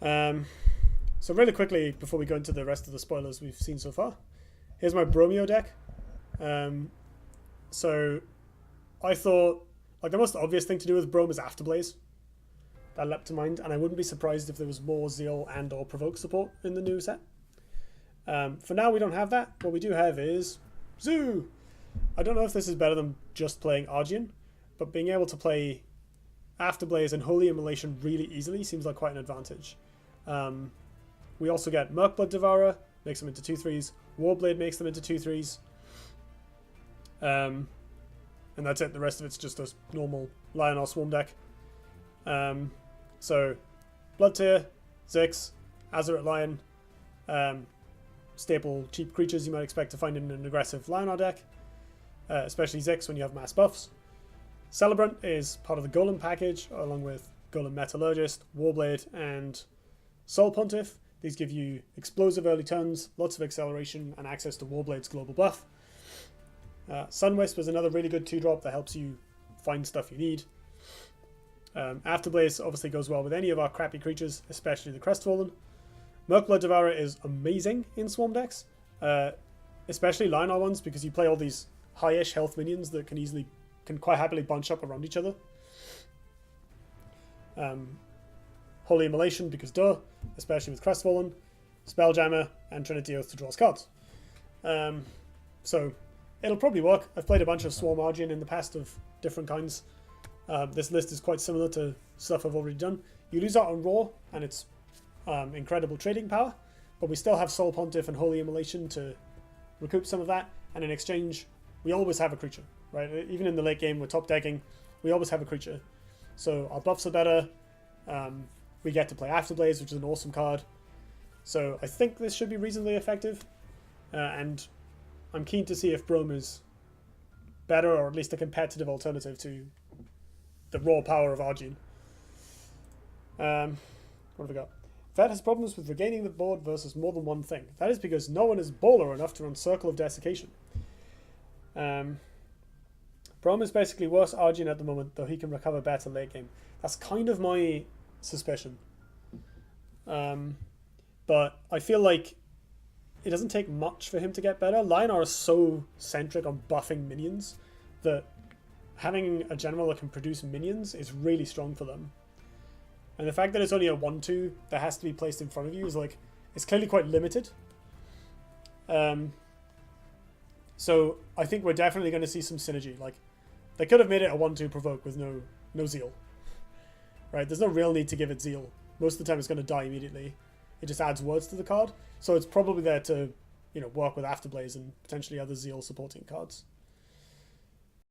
So really quickly, before we go into the rest of the spoilers we've seen so far, here's my Bromeo deck. So I thought, like, the most obvious thing to do with Brome is Afterblaze. That leapt to mind, and I wouldn't be surprised if there was more Zeal and or Provoke support in the new set. For now, we don't have that. What we do have is Zoo! I don't know if this is better than just playing Argian, but being able to play Afterblaze and Holy Immolation really easily seems like quite an advantage. We also get Murkblood Devourer, makes them into 2/3s. Warblade makes them into 2/3s. And that's it. The rest of it's just a normal Lion or Swarm deck. So, Blood Tear, Zix, Azurite Lion, staple cheap creatures you might expect to find in an aggressive Lionar deck, especially Zix when you have mass buffs. Celebrant is part of the Golem package, along with Golem Metallurgist, Warblade, and Soul Pontiff. These give you explosive early turns, lots of acceleration, and access to Warblade's global buff. Sunwisp is another really good 2-drop that helps you find stuff you need. Afterblaze obviously goes well with any of our crappy creatures, especially the Crestfallen. Murkblood Devourer is amazing in Swarm decks, especially Lionar ones, because you play all these high-ish health minions that can quite happily bunch up around each other. Holy Immolation, because duh, especially with Crestfallen, Spelljammer, and Trinity Oath to draw cards. So it'll probably work. I've played a bunch of Swarm Argian in the past of different kinds. This list is quite similar to stuff I've already done. You lose out on Raw, and it's incredible trading power, but we still have Soul Pontiff and Holy Immolation to recoup some of that, and in exchange, we always have a creature, right? Even in the late game, we're top decking, we always have a creature. So our buffs are better, we get to play Afterblaze, which is an awesome card. So I think this should be reasonably effective, and I'm keen to see if Brome is better, or at least a competitive alternative to the raw power of Argian. What have we got? Vet has problems with regaining the board versus more than one thing. That is because no one is baller enough to run Circle of Desiccation. Brome is basically worse Argian at the moment, though he can recover better late game. That's kind of my suspicion. But I feel like it doesn't take much for him to get better. Lionar is so centric on buffing minions that having a general that can produce minions is really strong for them. And the fact that it's only a 1/2 that has to be placed in front of you is like, it's clearly quite limited. So I think we're definitely going to see some synergy. Like, they could have made it a 1/2 provoke with no Zeal. Right? There's no real need to give it Zeal. Most of the time it's going to die immediately. It just adds words to the card. So it's probably there to, work with Afterblaze and potentially other Zeal supporting cards.